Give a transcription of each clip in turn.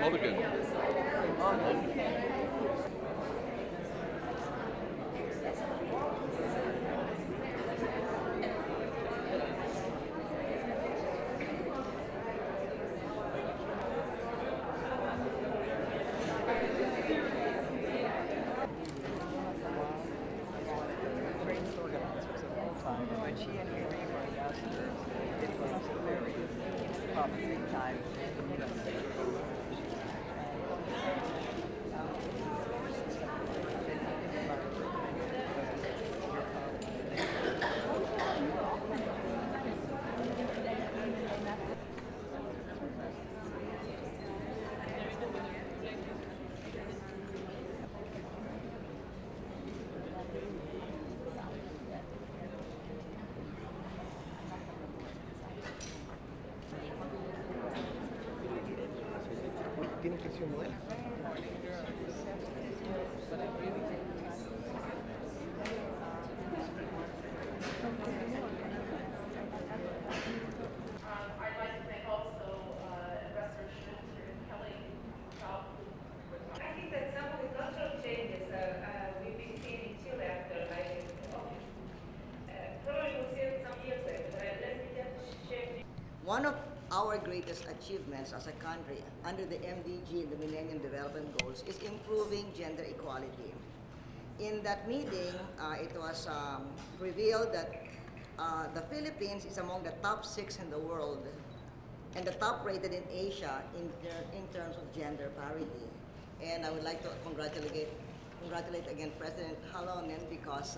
Mulligan. Greatest organizers of all time. And when she and Henry were ambassadors, it was a very big time. Tiene que ser un modelo. I'd like to thank also Ambassador Schultz and Kelly. I think that some of the cultural changes we've been seeing in Chile after I came to office, probably we'll see it some years later, but let me just share. One of our greatest achievements as a country under the MDG, the Millennium Development Goals, is improving gender equality. In that meeting, it was revealed that the Philippines is among the top 6 in the world and the top rated in Asia in terms of gender parity. And I would like to congratulate again President Halonen because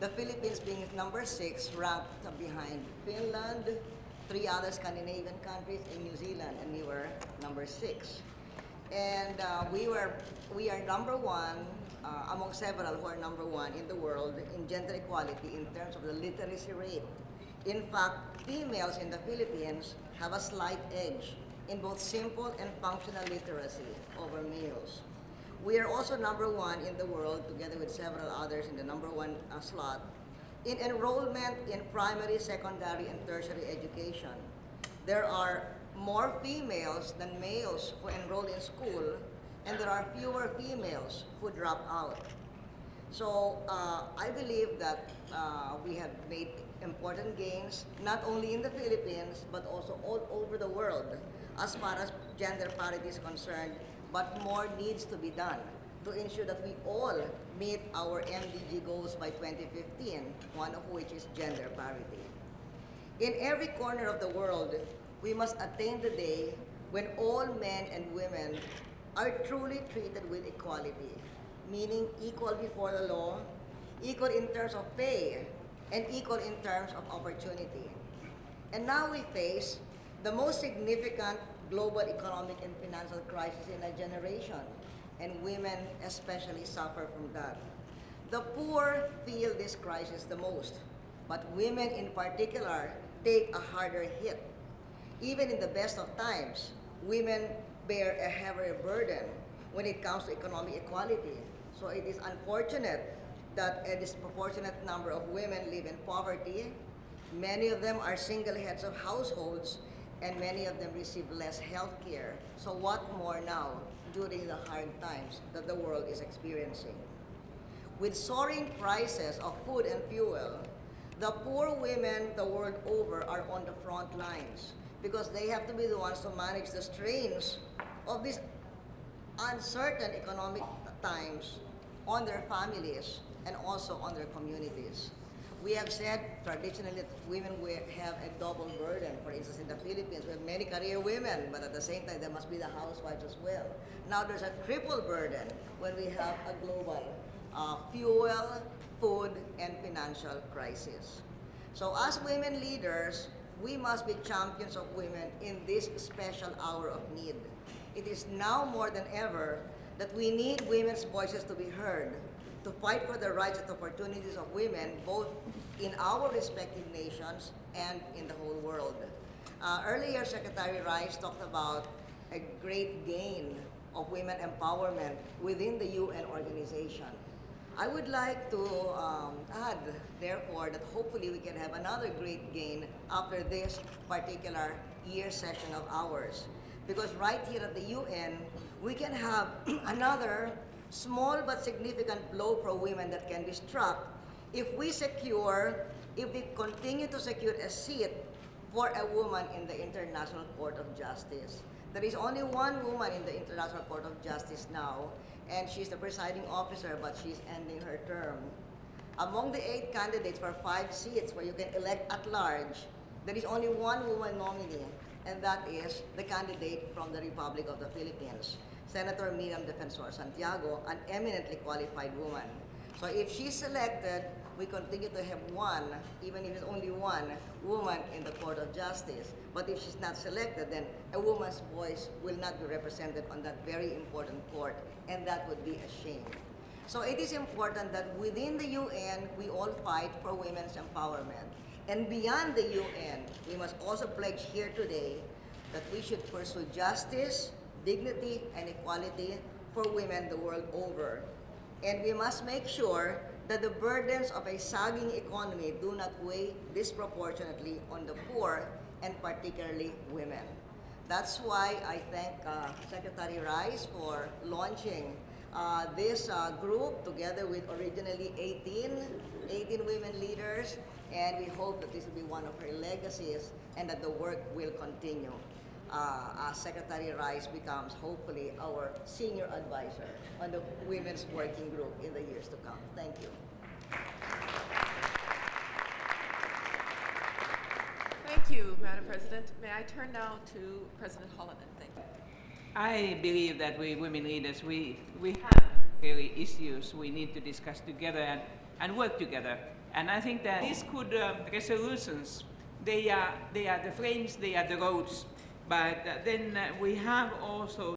the Philippines being number 6 ranked behind Finland, 3 other Scandinavian countries, and New Zealand, and we were number 6. And we are number 1 among several who are number 1 in the world in gender equality in terms of the literacy rate. In fact, females in the Philippines have a slight edge in both simple and functional literacy over males. We are also number 1 in the world, together with several others in the number 1 slot, in enrollment in primary, secondary, and tertiary education. There are more females than males who enroll in school, and there are fewer females who drop out. So I believe that we have made important gains, not only in the Philippines, but also all over the world as far as gender parity is concerned, but more needs to be done to ensure that we all meet our MDG goals by 2015, one of which is gender parity. In every corner of the world, we must attain the day when all men and women are truly treated with equality, meaning equal before the law, equal in terms of pay, and equal in terms of opportunity. And now we face the most significant global economic and financial crisis in a generation, and women especially suffer from that. The poor feel this crisis the most, but women in particular take a harder hit. Even in the best of times, women bear a heavier burden when it comes to economic equality. So it is unfortunate that a disproportionate number of women live in poverty. Many of them are single heads of households, and many of them receive less health care. So what more now during the hard times that the world is experiencing? With soaring prices of food and fuel, the poor women the world over are on the front lines because they have to be the ones to manage the strains of these uncertain economic times on their families and also on their communities. We have said traditionally that women have a double burden. For instance, in the Philippines, we have many career women, but at the same time, there must be the housewives as well. Now there's a triple burden when we have a global fuel, food, and financial crisis. So as women leaders, we must be champions of women in this special hour of need. It is now more than ever that we need women's voices to be heard, to fight for the rights and opportunities of women, both in our respective nations and in the whole world. Earlier, Secretary Rice talked about a great gain of women empowerment within the UN organization. I would like to add, therefore, that hopefully we can have another great gain after this particular year session of ours. Because right here at the UN, we can have another small but significant blow for women that can be struck if we continue to secure a seat for a woman in the International Court of Justice. There is only one woman in the International Court of Justice now, and she's the presiding officer, but she's ending her term. Among the 8 candidates for 5 seats where you can elect at large, there is only one woman nominee, and that is the candidate from the Republic of the Philippines, Senator Miriam Defensor Santiago, an eminently qualified woman. So if she's selected, we continue to have one, even if it's only one, woman in the Court of Justice. But if she's not selected, then a woman's voice will not be represented on that very important court, and that would be a shame. So it is important that within the UN, we all fight for women's empowerment. And beyond the UN, we must also pledge here today that we should pursue justice, dignity, and equality for women the world over. And we must make sure that the burdens of a sagging economy do not weigh disproportionately on the poor, and particularly women. That's why I thank Secretary Rice for launching this group together with originally 18 women leaders, and we hope that this will be one of her legacies and that the work will continue as Secretary Rice becomes hopefully our senior advisor on the Women's Working Group in the years to come. Thank you. Thank you, Madam President. May I turn now to President Holloman? Thank you. I believe that we women leaders, we have really issues we need to discuss together and work together. And I think that these good resolutions, they are the frames, they are the roads, but then we have also